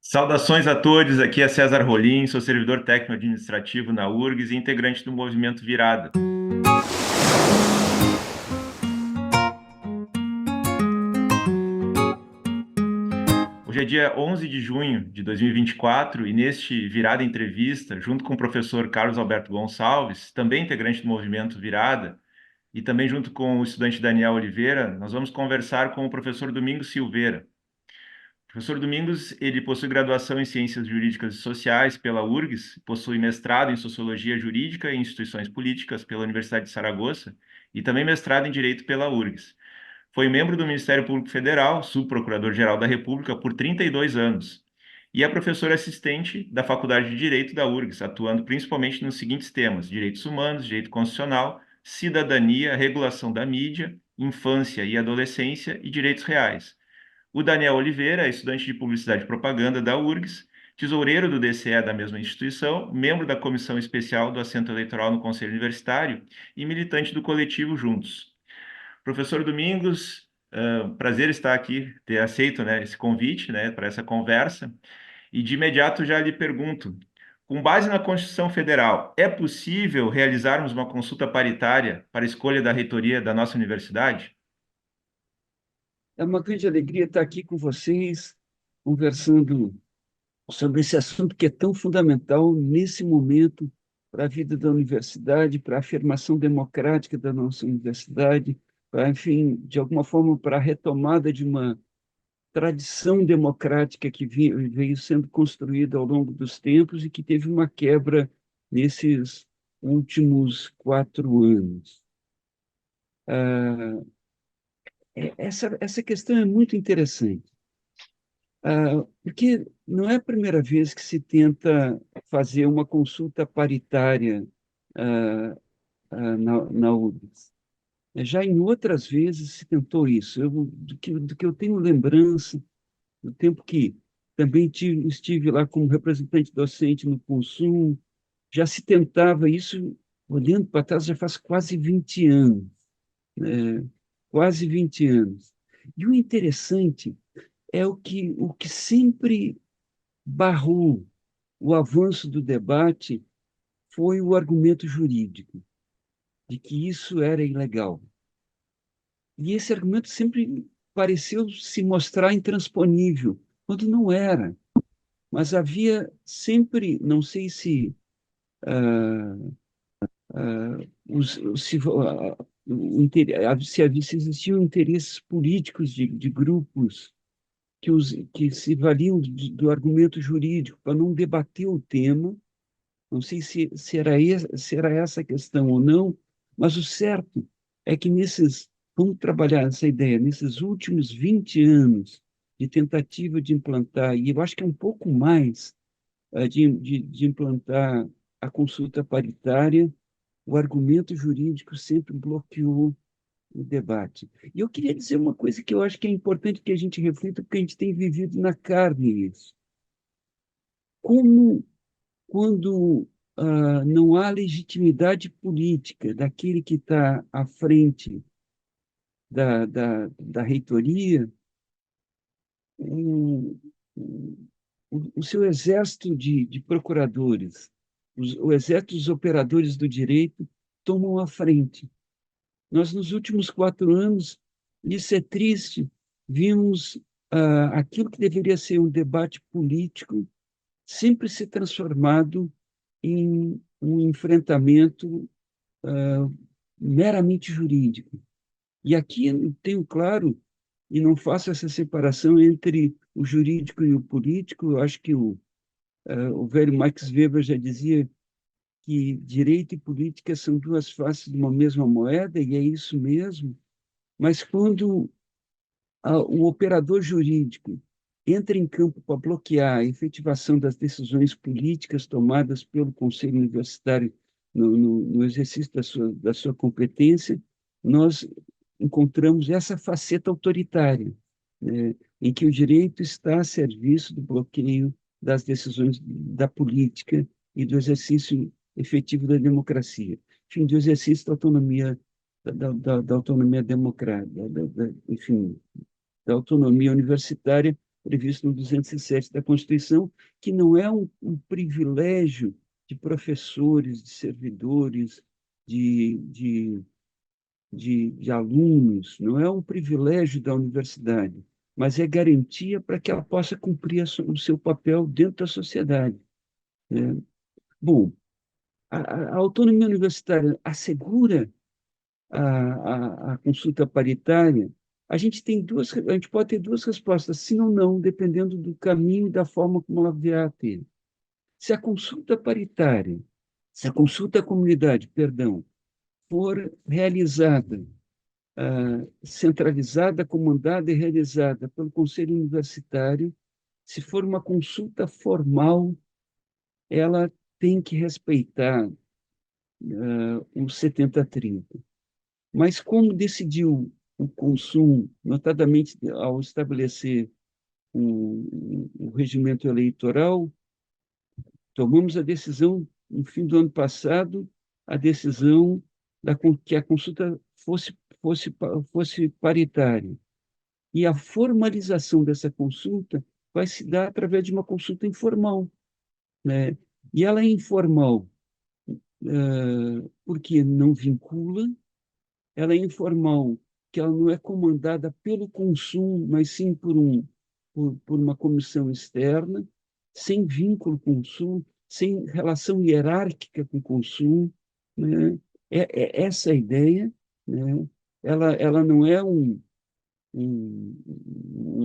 Saudações a todos, aqui é César Rolim, sou servidor técnico administrativo na URGS e integrante do Movimento Virada. Hoje é dia 11 de junho de 2024 e neste Virada Entrevista, junto com o professor Carlos Alberto Gonçalves, também integrante do Movimento Virada, e também junto com o estudante Daniel Oliveira, nós vamos conversar com o professor Domingos Silveira. O professor Domingos, ele possui graduação em Ciências Jurídicas e Sociais pela URGS, possui mestrado em Sociologia Jurídica e Instituições Políticas pela Universidade de Saragoça e também mestrado em Direito pela URGS. Foi membro do Ministério Público Federal, subprocurador-geral da República por 32 anos. E é professor assistente da Faculdade de Direito da URGS, atuando principalmente nos seguintes temas: direitos humanos, direito constitucional, cidadania, regulação da mídia, infância e adolescência e direitos reais. O Daniel Oliveira é estudante de Publicidade e Propaganda da URGS, tesoureiro do DCE da mesma instituição, membro da Comissão Especial do Assento Eleitoral no Conselho Universitário e militante do coletivo Juntos. Professor Domingos, prazer estar aqui, ter aceito, né, esse convite, né, para essa conversa. E de imediato já lhe pergunto, com base na Constituição Federal, é possível realizarmos uma consulta paritária para a escolha da reitoria da nossa universidade? É uma grande alegria estar aqui com vocês, conversando sobre esse assunto que é tão fundamental nesse momento para a vida da universidade, para a afirmação democrática da nossa universidade, para, enfim, de alguma forma, para a retomada de uma tradição democrática que veio sendo construída ao longo dos tempos e que teve uma quebra nesses últimos 4 anos. Essa questão é muito interessante. Porque não é a primeira vez que se tenta fazer uma consulta paritária na URGS. Já em outras vezes se tentou isso. Do que eu tenho lembrança, do tempo que também estive lá como representante docente no Consum, já se tentava isso, olhando para trás, já faz quase 20 anos. Né? Quase 20 anos. E o interessante é o que sempre barrou o avanço do debate foi o argumento jurídico, de que isso era ilegal. E esse argumento sempre pareceu se mostrar intransponível, quando não era. Mas havia sempre, não sei se, ah, se, se existiam interesses políticos de grupos que se valiam do argumento jurídico para não debater o tema. Não sei se era essa a questão ou não, mas o certo é que vamos trabalhar essa ideia, nesses últimos 20 anos de tentativa de implantar, e eu acho que é um pouco mais de implantar a consulta paritária, o argumento jurídico sempre bloqueou o debate. E eu queria dizer uma coisa que eu acho que é importante que a gente reflita, porque a gente tem vivido na carne isso. Como quando não há legitimidade política daquele que está à frente da reitoria, o, o seu exército de procuradores, o exército dos operadores do direito tomam a frente. Nós, nos últimos 4 anos, isso é triste, vimos aquilo que deveria ser um debate político sempre se transformado em um enfrentamento meramente jurídico. E aqui eu tenho claro, e não faço essa separação entre o jurídico e o político, eu acho que o velho Max Weber já dizia que direito e política são duas faces de uma mesma moeda, e é isso mesmo, mas quando o operador jurídico entra em campo para bloquear a efetivação das decisões políticas tomadas pelo Conselho Universitário no exercício da sua competência, nós encontramos essa faceta autoritária, né, em que o direito está a serviço do bloqueio das decisões da política e do exercício efetivo da democracia, enfim, do exercício da autonomia da autonomia democrática, enfim, da autonomia universitária, previsto no 207 da Constituição, que não é um privilégio de professores, de servidores, de, de, de alunos, não é um privilégio da universidade, mas é garantia para que ela possa cumprir o seu papel dentro da sociedade, né? Bom, a autonomia universitária assegura a consulta paritária. A gente pode ter duas respostas, sim ou não, dependendo do caminho e da forma como ela vier a ter. Se a consulta paritária, se a consulta à comunidade, perdão, for realizada, centralizada, comandada e realizada pelo Conselho Universitário, se for uma consulta formal, ela tem que respeitar o 70-30. Mas como decidiu o consumo, notadamente ao estabelecer o regimento eleitoral, tomamos a decisão, no fim do ano passado, a decisão que a consulta fosse paritária. E a formalização dessa consulta vai se dar através de uma consulta informal, né? E ela é informal, porque não vincula, ela é informal, que ela não é comandada pelo consumo, mas sim por uma comissão externa, sem vínculo com o consumo, sem relação hierárquica com o consumo, né? Essa ideia, né? Ela não é um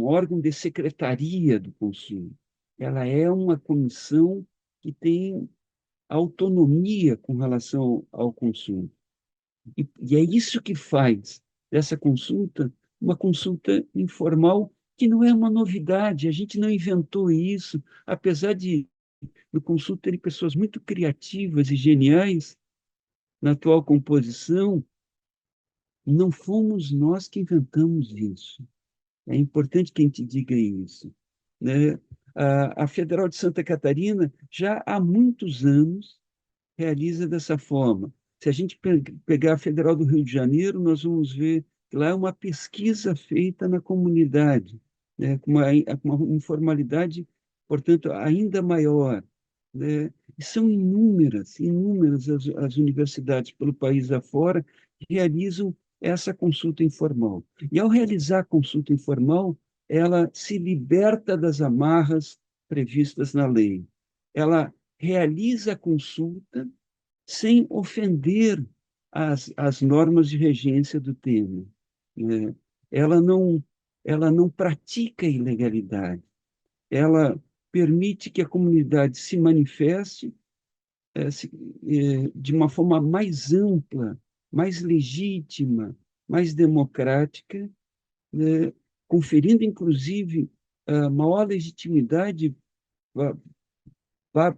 órgão de secretaria do consumo, ela é uma comissão que tem autonomia com relação ao consumo. E é isso que faz dessa consulta uma consulta informal, que não é uma novidade, a gente não inventou isso, apesar de no consulta terem pessoas muito criativas e geniais na atual composição, não fomos nós que inventamos isso. É importante que a gente diga isso, né? A Federal de Santa Catarina já há muitos anos realiza dessa forma. Se a gente pegar a Federal do Rio de Janeiro, nós vamos ver que lá é uma pesquisa feita na comunidade, né, com uma informalidade, portanto, ainda maior, né? E são inúmeras as universidades pelo país afora que realizam essa consulta informal. E ao realizar a consulta informal, ela se liberta das amarras previstas na lei. Ela realiza a consulta sem ofender as normas de regência do tema, né? Ela não, ela não pratica ilegalidade, ela permite que a comunidade se manifeste de uma forma mais ampla, mais legítima, mais democrática, né? Conferindo, inclusive, a maior legitimidade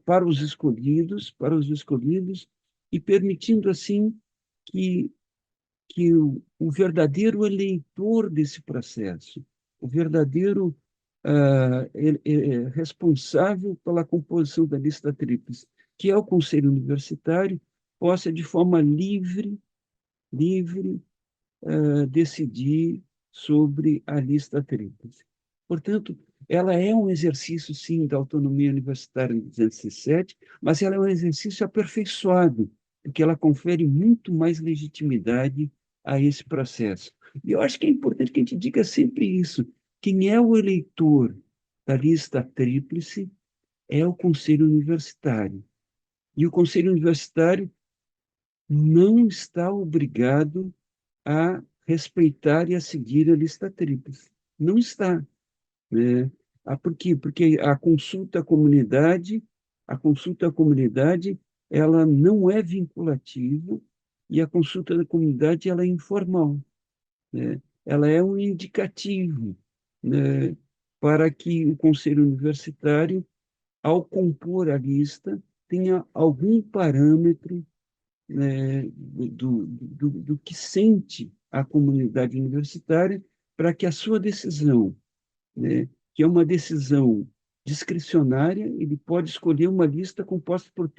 para os escolhidos, e permitindo, assim, que, que o verdadeiro eleitor desse processo, o verdadeiro responsável pela composição da lista tríplice, que é o Conselho Universitário, possa, de forma livre, decidir sobre a lista tríplice. Portanto, ela é um exercício, sim, da autonomia universitária em 207, mas ela é um exercício aperfeiçoado, porque ela confere muito mais legitimidade a esse processo. E eu acho que é importante que a gente diga sempre isso. Quem é o eleitor da lista tríplice é o Conselho Universitário. E o Conselho Universitário não está obrigado a respeitar e a seguir a lista tríplice. Não está, né? Por quê? Porque a consulta à comunidade, ela não é vinculativa e a consulta da comunidade ela é informal, né? Ela é um indicativo, né, para que o conselho universitário, ao compor a lista, tenha algum parâmetro, né, do que sente a comunidade universitária para que a sua decisão, né, que é uma decisão discricionária, ele pode escolher uma lista composta por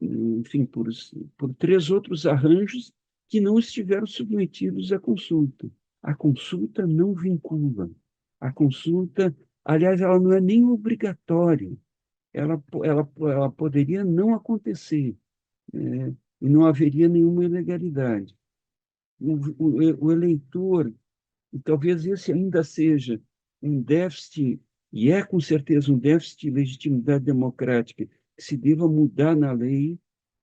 enfim, por três outros arranjos que não estiveram submetidos à consulta. A consulta não vincula. A consulta, aliás, ela não é nem obrigatória. Ela poderia não acontecer, né? E não haveria nenhuma ilegalidade. O eleitor, e talvez esse ainda seja um déficit, e é com certeza um déficit de legitimidade democrática, que se deva mudar na lei,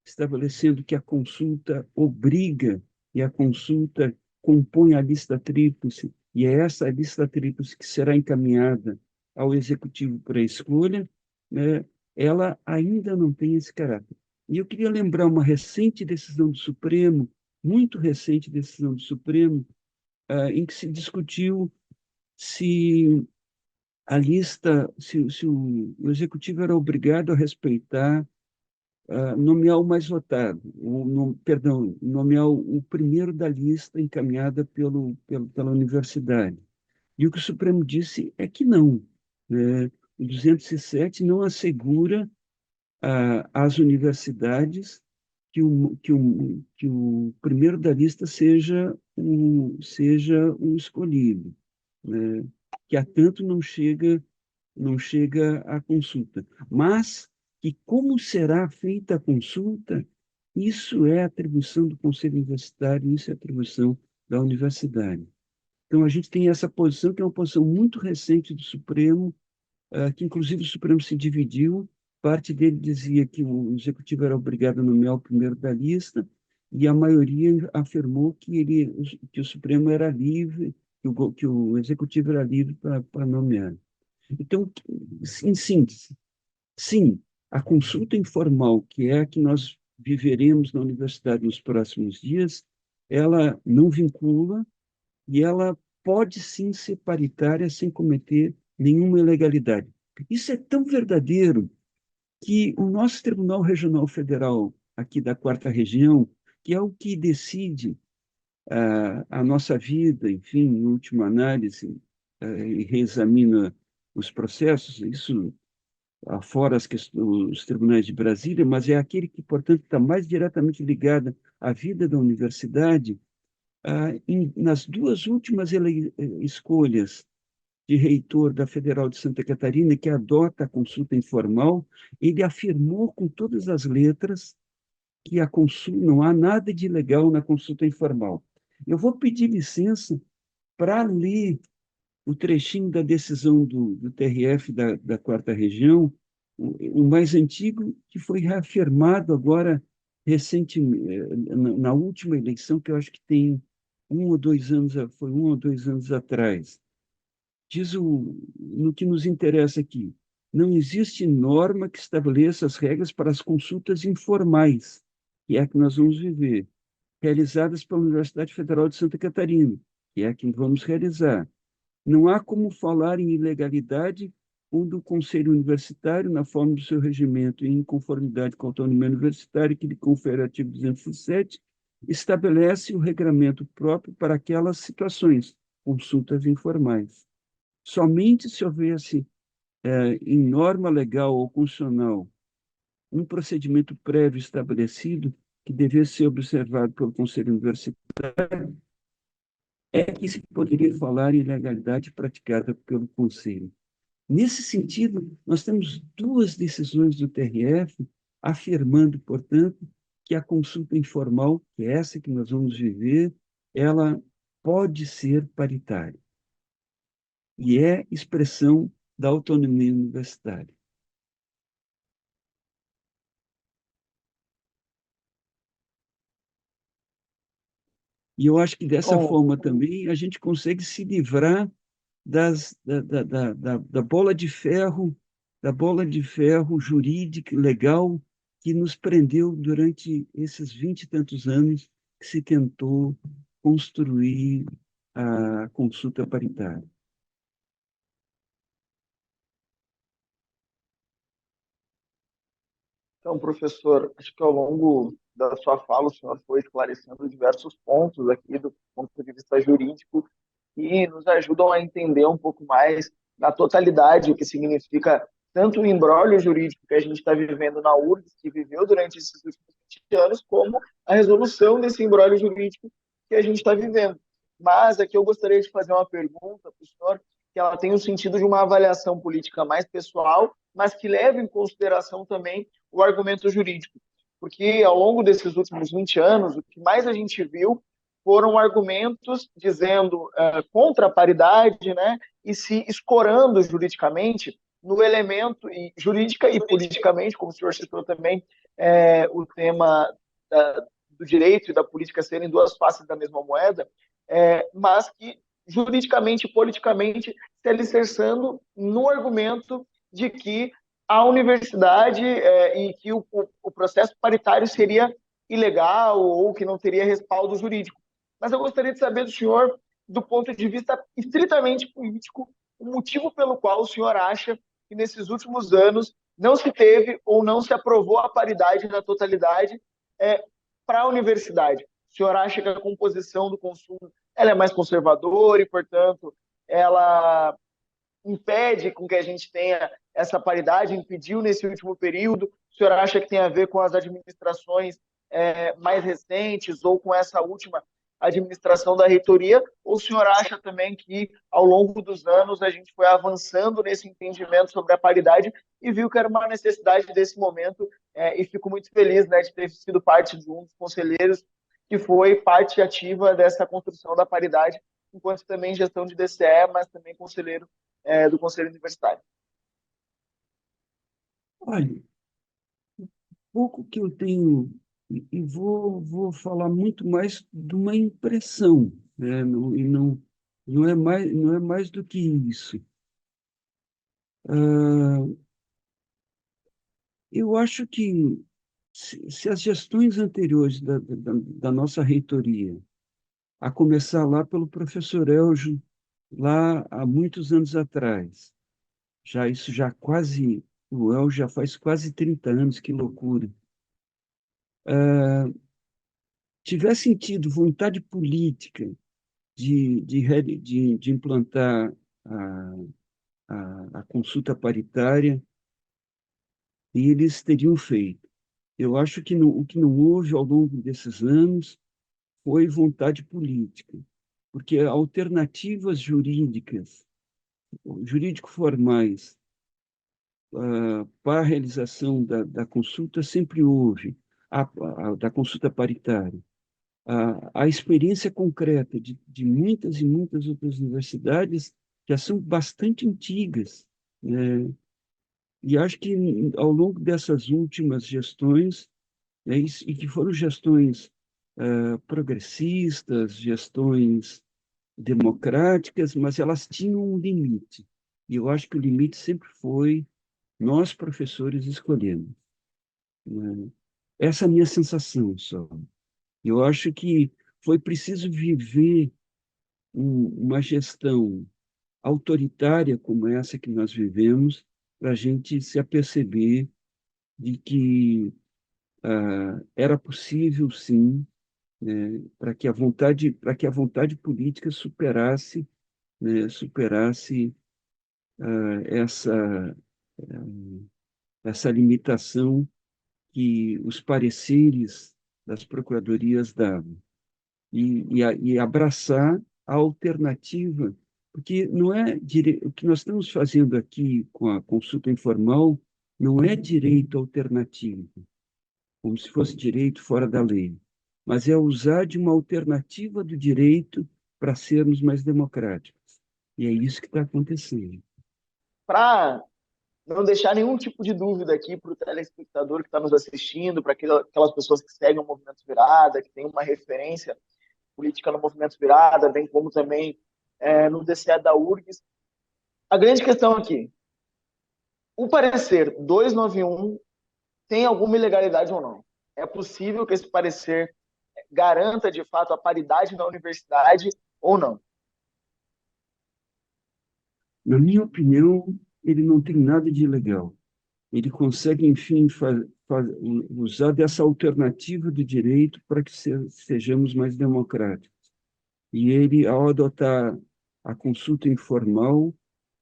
estabelecendo que a consulta obriga e a consulta compõe a lista tríplice, e é essa lista tríplice que será encaminhada ao executivo para a escolha, né? Ela ainda não tem esse caráter. E eu queria lembrar uma recente decisão do Supremo, muito recente decisão do Supremo, em que se discutiu se a lista, se o executivo era obrigado a respeitar, nomear o mais votado, perdão, nomear o primeiro da lista encaminhada pela universidade. E o que o Supremo disse é que não. Né? O 207 não assegura às universidades que o primeiro da lista seja o escolhido, né? Que há tanto não chega à consulta. Mas que como será feita a consulta, isso é atribuição do Conselho Universitário, isso é atribuição da universidade. Então, a gente tem essa posição, que é uma posição muito recente do Supremo, que inclusive o Supremo se dividiu. Parte dele dizia que o executivo era obrigado a nomear o primeiro da lista, e a maioria afirmou que o Supremo era livre, que o executivo era livre para nomear. Então, em síntese, sim, a consulta informal, que é a que nós viveremos na universidade nos próximos dias, ela não vincula, e ela pode sim ser paritária sem cometer nenhuma ilegalidade. Isso é tão verdadeiro que o nosso Tribunal Regional Federal, aqui da Quarta Região, que é o que decide a nossa vida, enfim, em última análise, e reexamina os processos, isso fora os tribunais de Brasília, mas é aquele que, portanto, está mais diretamente ligado à vida da universidade. Nas duas últimas escolhas de reitor da Federal de Santa Catarina, que adota a consulta informal, ele afirmou com todas as letras que a consulta, não há nada de ilegal na consulta informal. Eu vou pedir licença para ler o trechinho da decisão do TRF da Quarta Região, o mais antigo, que foi reafirmado agora recentemente, na última eleição, que eu acho que tem 1 ou 2 anos, foi 1 ou 2 anos atrás. Diz no que nos interessa aqui: não existe norma que estabeleça as regras para as consultas informais, que é a que nós vamos viver, realizadas pela Universidade Federal de Santa Catarina, que é a que vamos realizar. Não há como falar em ilegalidade quando o Conselho Universitário, na forma do seu regimento e em conformidade com a autonomia universitária que lhe confere o artigo 207, estabelece o regramento próprio para aquelas situações, consultas informais. Somente se houvesse, em norma legal ou constitucional, um procedimento prévio estabelecido que devesse ser observado pelo Conselho Universitário, é que se poderia falar em ilegalidade praticada pelo Conselho. Nesse sentido, nós temos duas decisões do TRF afirmando, portanto, que a consulta informal, que é essa que nós vamos viver, ela pode ser paritária e é expressão da autonomia universitária. E eu acho que dessa Bom, forma também a gente consegue se livrar da bola de ferro, da bola de ferro jurídica, legal, que nos prendeu durante esses 20 e tantos anos que se tentou construir a consulta paritária. então, professor, acho que ao longo da sua fala o senhor foi esclarecendo diversos pontos aqui do ponto de vista jurídico que nos ajudam a entender um pouco mais na totalidade o que significa tanto o imbróglio jurídico que a gente está vivendo na URGS, que viveu durante esses últimos 20 anos, como a resolução desse imbróglio jurídico que a gente está vivendo. mas aqui eu gostaria de fazer uma pergunta para o senhor, que ela tem o sentido de uma avaliação política mais pessoal, mas que leve em consideração também o argumento jurídico. Porque ao longo desses últimos 20 anos, o que mais a gente viu foram argumentos dizendo contra a paridade, né, e se escorando juridicamente no elemento, e jurídica e politicamente, como o senhor citou também, o tema do direito e da política serem duas faces da mesma moeda, mas que juridicamente e politicamente se alicerçando no argumento de que a universidade e que o processo paritário seria ilegal ou que não teria respaldo jurídico. Mas eu gostaria de saber do senhor, do ponto de vista estritamente político, o motivo pelo qual o senhor acha que nesses últimos anos não se teve ou não se aprovou a paridade na totalidade para a universidade. O senhor acha que a composição do consumo ela é mais conservadora e, portanto, ela impede com que a gente tenha essa paridade, impediu nesse último período? O senhor acha que tem a ver com as administrações mais recentes ou com essa última administração da reitoria? Ou o senhor acha também que, ao longo dos anos, a gente foi avançando nesse entendimento sobre a paridade e viu que era uma necessidade desse momento e fico muito feliz, né, de ter sido parte de um dos conselheiros que foi parte ativa dessa construção da paridade, enquanto também gestão de DCE, mas também conselheiro do Conselho Universitário. Olha, pouco que eu tenho, e vou falar muito mais de uma impressão, né? Não, e não é mais do que isso. Eu acho que se as gestões anteriores da nossa reitoria, a começar lá pelo professor Eljo, lá há muitos anos atrás, o El já faz quase 30 anos, que loucura. Tivessem tido vontade política de implantar a, a consulta paritária, eles teriam feito. Eu acho que o que não houve ao longo desses anos foi vontade política, porque alternativas jurídicas, jurídico-formais, para a realização da consulta sempre houve, da consulta paritária. A experiência concreta de muitas e muitas outras universidades já são bastante antigas, né? E acho que ao longo dessas últimas gestões, né, e que foram gestões progressistas, gestões democráticas, mas elas tinham um limite. E eu acho que o limite sempre foi nós, professores, escolhemos, né? Essa é a minha sensação só. Eu acho que foi preciso viver uma gestão autoritária como essa que nós vivemos para a gente se aperceber de que era possível, sim, né, para que a vontade política superasse, né, superasse essa essa limitação que os pareceres das procuradorias davam e abraçar a alternativa, porque não é o que nós estamos fazendo aqui com a consulta informal não é direito alternativo, como se fosse direito fora da lei, mas é usar de uma alternativa do direito para sermos mais democráticos. E é isso que está acontecendo. Para não deixar nenhum tipo de dúvida aqui para o telespectador que está nos assistindo, para aquelas pessoas que seguem o Movimento Virada, que tem uma referência política no Movimento Virada, bem como também no DCE da URGS. A grande questão aqui, o parecer 291 tem alguma ilegalidade ou não? É possível que esse parecer garanta, de fato, a paridade na universidade ou não? Na minha opinião, ele não tem nada de ilegal. Ele consegue, enfim, usar dessa alternativa do direito para que sejamos mais democráticos. E ele, ao adotar a consulta informal,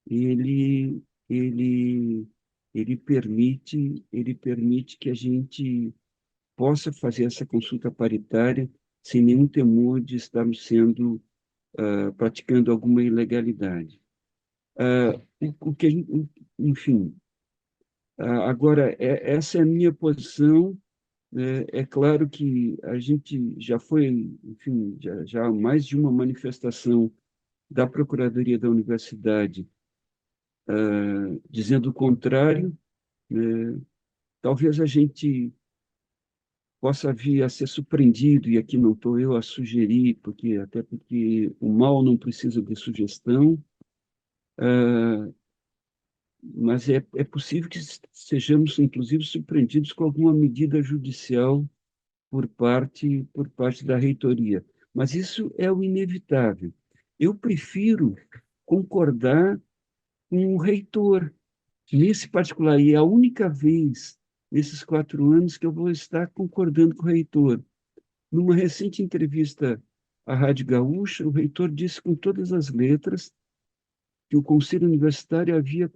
ele, ele, ele permite que a gente possa fazer essa consulta paritária sem nenhum temor de estarmos sendo praticando alguma ilegalidade. O que, enfim, agora, essa é a minha posição. É claro que a gente já foi, enfim, já há mais de uma manifestação da Procuradoria da Universidade dizendo o contrário. Talvez a gente possa vir a ser surpreendido, e aqui não estou eu a sugerir, até porque o mal não precisa de sugestão, mas é possível que sejamos, inclusive, surpreendidos com alguma medida judicial por parte da reitoria. Mas isso é o inevitável. Eu prefiro concordar com o reitor, nesse particular, e é a única vez nesses 4 anos que eu vou estar concordando com o reitor. Numa recente entrevista à Rádio Gaúcha, o reitor disse com todas as letras que o Conselho Universitário havia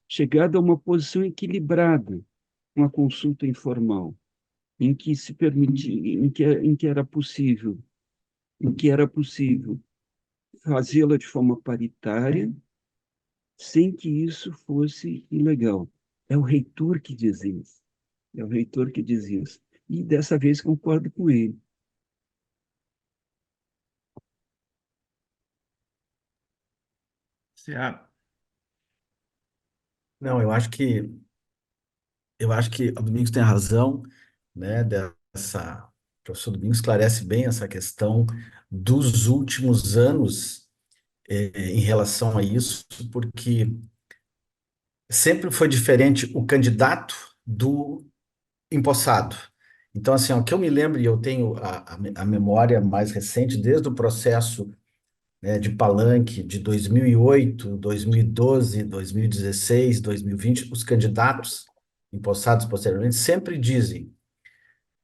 chegado a uma posição equilibrada com a consulta informal, em que se permitia, em que era possível fazê-la de forma paritária, sem que isso fosse ilegal. É o reitor que diz isso. É o reitor que diz isso. E dessa vez concordo com ele. CA. Não, eu acho que o Domingos tem razão, né? O professor Domingos esclarece bem essa questão dos últimos anos em relação a isso, porque sempre foi diferente o candidato do empossado. Então, assim, o que eu me lembro, e eu tenho a memória mais recente, desde o processo, né, de Palanque de 2008, 2012, 2016, 2020, os candidatos empossados posteriormente sempre dizem: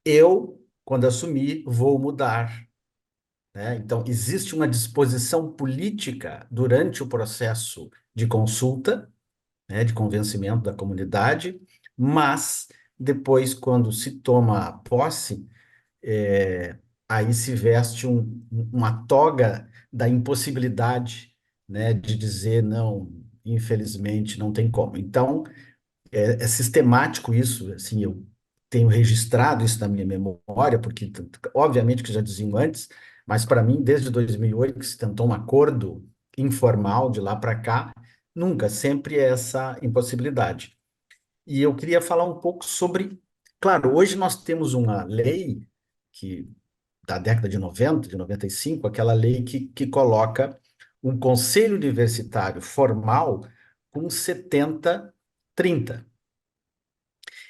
eu, quando assumir, vou mudar. Né? Então, existe uma disposição política durante o processo de consulta, né, de convencimento da comunidade, mas depois, quando se toma posse, é, aí se veste uma toga da impossibilidade, né, de dizer não, infelizmente não tem como. Então, é sistemático isso, assim, eu tenho registrado isso na minha memória, porque obviamente que já diziam antes, mas para mim, desde 2008, que se tentou um acordo informal de lá para cá, nunca, sempre é essa impossibilidade. E eu queria falar um pouco sobre, claro, hoje nós temos uma lei que da década de 90, de 95, aquela lei que coloca um conselho universitário formal com 70-30.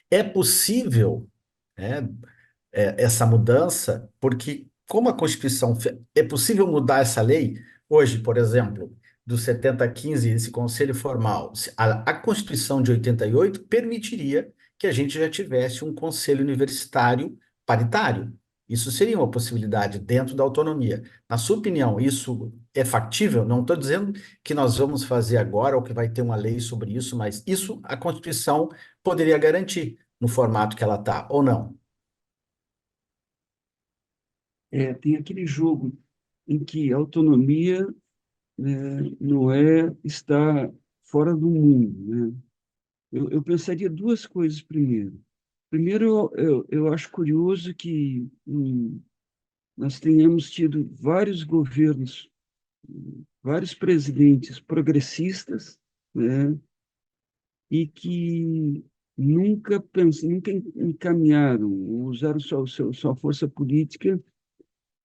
É possível, né, essa mudança, porque como a Constituição é possível mudar essa lei hoje, por exemplo, do 70-15, esse conselho formal. A Constituição de 88 permitiria que a gente já tivesse um conselho universitário paritário. Isso seria uma possibilidade dentro da autonomia. Na sua opinião, isso é factível? Não estou dizendo que nós vamos fazer agora ou que vai ter uma lei sobre isso, mas isso a Constituição poderia garantir no formato que ela está, ou não? Tem aquele jogo em que a autonomia, não é estar fora do mundo, né? Eu pensaria duas coisas primeiro. Primeiro, eu acho curioso que nós tenhamos tido vários governos, vários presidentes progressistas, né, e que nunca encaminharam, usaram sua força política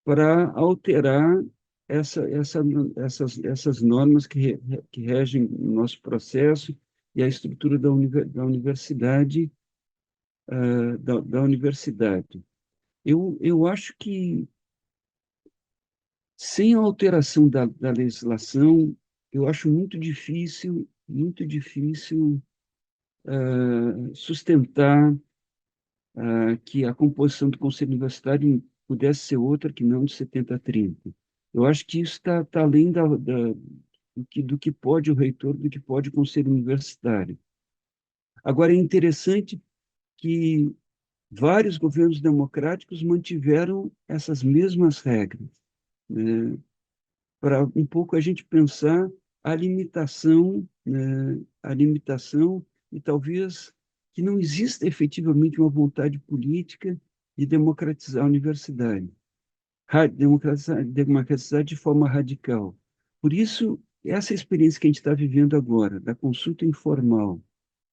para alterar essas normas que regem o nosso processo e a estrutura da universidade, da universidade. Eu acho que, sem a alteração da legislação, eu acho muito difícil sustentar que a composição do Conselho Universitário pudesse ser outra que não de 70-30. Eu acho que isso está além do que pode o reitor, do que pode o Conselho Universitário. Agora, é interessante que vários governos democráticos mantiveram essas mesmas regras. né, para um pouco a gente pensar a limitação, né, a limitação e talvez que não exista efetivamente uma vontade política de democratizar a universidade, democratizar de forma radical. Por isso, essa experiência que a gente está vivendo agora, da consulta informal,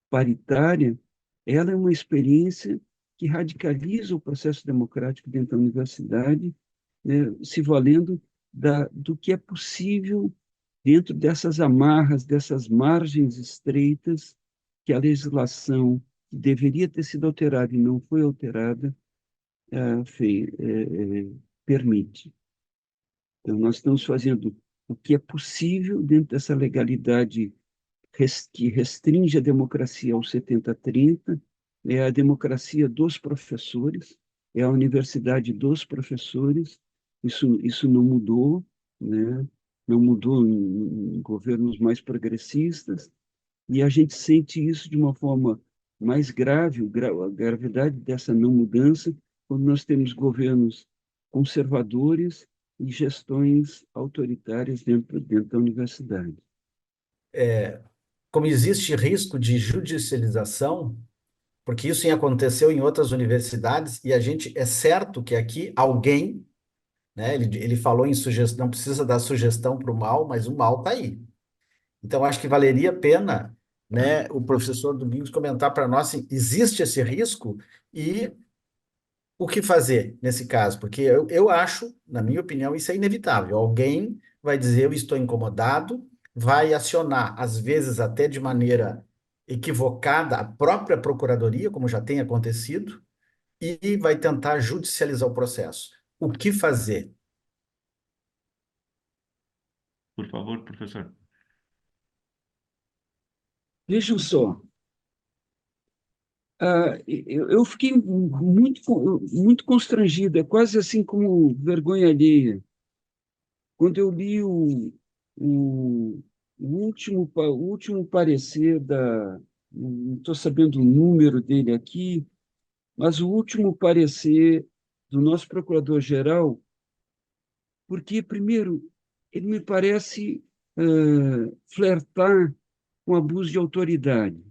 paritária, ela é uma experiência que radicaliza o processo democrático dentro da universidade, né, se valendo do que é possível dentro dessas amarras, dessas margens estreitas que a legislação que deveria ter sido alterada e não foi alterada permite. Então, nós estamos fazendo o que é possível dentro dessa legalidade que restringe a democracia aos 70-30, é a democracia dos professores, é a universidade dos professores, isso não mudou, né? Não mudou em governos mais progressistas, e a gente sente isso de uma forma mais grave, a gravidade dessa não mudança, quando nós temos governos conservadores e gestões autoritárias dentro da universidade. Como existe risco de judicialização, porque isso aconteceu em outras universidades, e a gente é certo que aqui alguém, né, ele falou em sugestão, não precisa dar sugestão para o mal, mas o mal está aí. Então, acho que valeria a pena, né, o professor Domingos comentar para nós se existe esse risco e o que fazer nesse caso, porque eu acho, na minha opinião, isso é inevitável. Alguém vai dizer eu estou incomodado, vai acionar, às vezes até de maneira equivocada, a própria procuradoria, como já tem acontecido, e vai tentar judicializar o processo. O que fazer? Por favor, professor. Vejam só, eu fiquei muito constrangido, é quase assim como vergonha alheia, quando eu li o, o último parecer não estou sabendo o número dele aqui, mas o último parecer do nosso procurador-geral, porque, primeiro, ele me parece flertar com abuso de autoridade,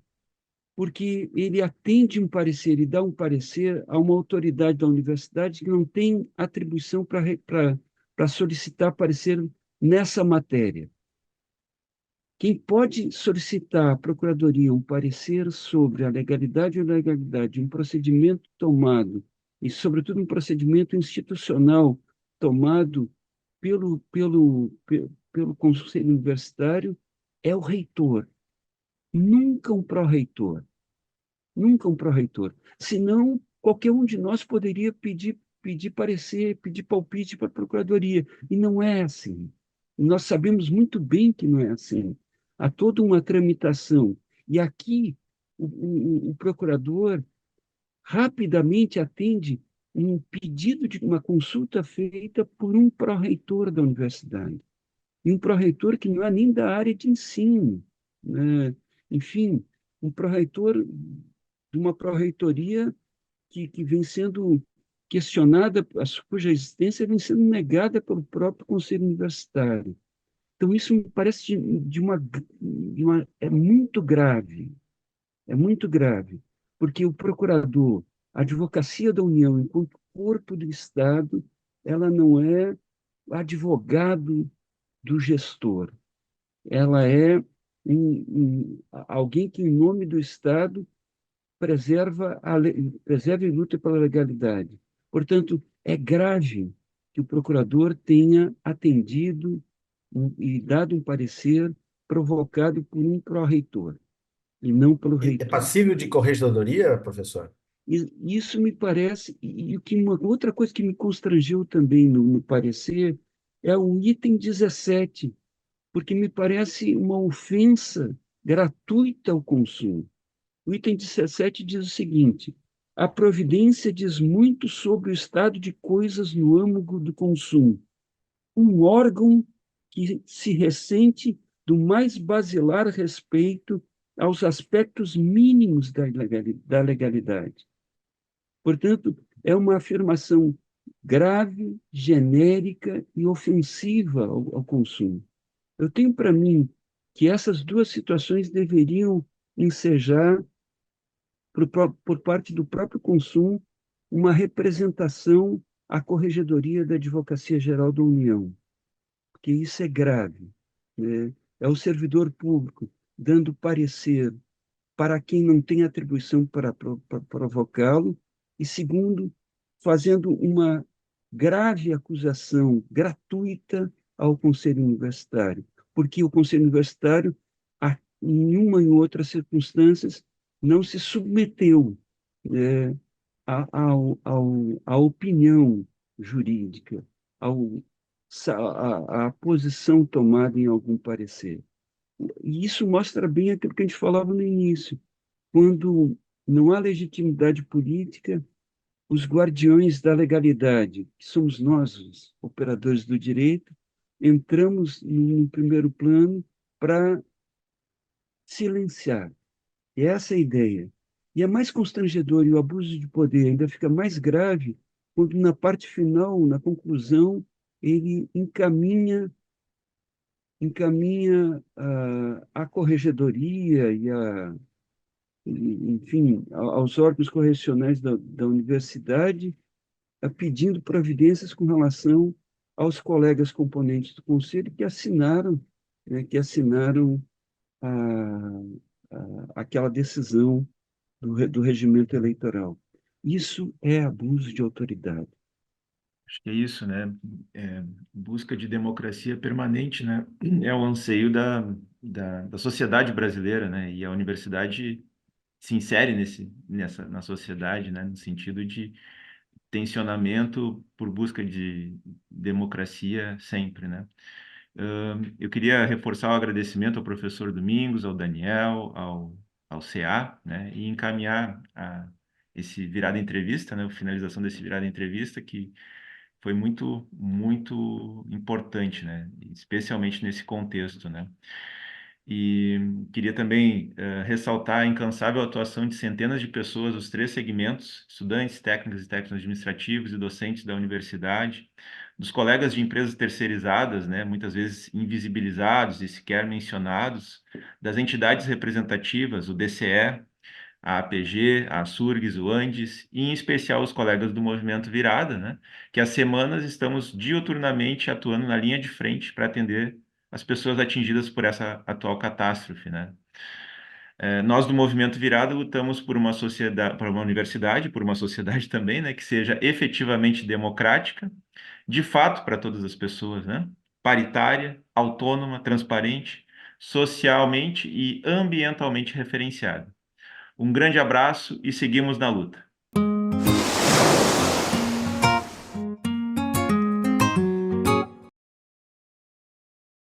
porque ele atende um parecer e dá um parecer a uma autoridade da universidade que não tem atribuição para solicitar parecer nessa matéria. Quem pode solicitar à Procuradoria um parecer sobre a legalidade ou ilegalidade de um procedimento tomado, e, sobretudo, um procedimento institucional tomado pelo Conselho Universitário, é o reitor, nunca um pró-reitor. Nunca um pró-reitor. Senão, qualquer um de nós poderia pedir parecer, pedir palpite para a Procuradoria. E não é assim. Nós sabemos muito bem que não é assim. Há toda uma tramitação. E aqui, o procurador rapidamente atende um pedido de uma consulta feita por um pró-reitor da universidade. E um pró-reitor que não é nem da área de ensino, né? Enfim, um pró-reitor de uma pró-reitoria que vem sendo questionada, cuja existência vem sendo negada pelo próprio Conselho Universitário. Então, isso me parece é muito grave, porque o procurador, a Advocacia da União, enquanto corpo do Estado, ela não é advogado do gestor, ela é alguém que, em nome do Estado, preserva e luta pela legalidade. Portanto, é grave que o procurador tenha atendido e dado um parecer provocado por um pró-reitor, e não pelo É reitor. passível de corregedoria, professor? E isso me parece, uma outra coisa que me constrangeu também no parecer é o item 17, porque me parece uma ofensa gratuita ao consumo. O item 17 diz o seguinte: a providência diz muito sobre o estado de coisas no âmago do consumo. Um órgão que se ressente do mais basilar respeito aos aspectos mínimos da legalidade. Portanto, é uma afirmação grave, genérica e ofensiva ao consumo. Eu tenho para mim que essas duas situações deveriam ensejar, por parte do próprio consumo, uma representação à Corregedoria da Advocacia Geral da União, porque isso é grave, né? É o servidor público dando parecer para quem não tem atribuição para provocá-lo, e segundo, fazendo uma grave acusação gratuita ao Conselho Universitário, porque o Conselho Universitário, em uma e outra circunstâncias, não se submeteu, né, à opinião jurídica, à posição tomada em algum parecer. E isso mostra bem aquilo que a gente falava no início. Quando não há legitimidade política, os guardiões da legalidade, que somos nós, os operadores do direito, entramos no primeiro plano para silenciar. E essa é a ideia. E é mais constrangedor, e o abuso de poder ainda fica mais grave quando, na parte final, na conclusão, ele encaminha a corregedoria enfim, aos órgãos correcionais da universidade, pedindo providências com relação aos colegas componentes do conselho que assinaram, né, a, aquela decisão do regimento eleitoral. Isso é abuso de autoridade. Acho que é isso, né? Busca de democracia permanente, né? É o anseio da sociedade brasileira, né? E a universidade se insere na sociedade, né? No sentido de tensionamento por busca de democracia sempre, né? Eu queria reforçar o agradecimento ao professor Domingos, ao Daniel, ao CA, né? E encaminhar esse virada entrevista, né? A finalização desse virada entrevista que foi muito, muito importante, né? Especialmente nesse contexto, né? E queria também ressaltar a incansável atuação de centenas de pessoas dos três segmentos, estudantes, técnicos e técnicos administrativos e docentes da universidade, dos colegas de empresas terceirizadas, né, muitas vezes invisibilizados e sequer mencionados, das entidades representativas, o DCE, a APG, a Surgs, o Andes, e em especial os colegas do Movimento Virada, né, que há semanas estamos diuturnamente atuando na linha de frente para atender as pessoas atingidas por essa atual catástrofe, né? Nós do Movimento Virada lutamos por uma sociedade, por uma universidade, por uma sociedade também, né, que seja efetivamente democrática, de fato para todas as pessoas, né? Paritária, autônoma, transparente, socialmente e ambientalmente referenciada. Um grande abraço e seguimos na luta.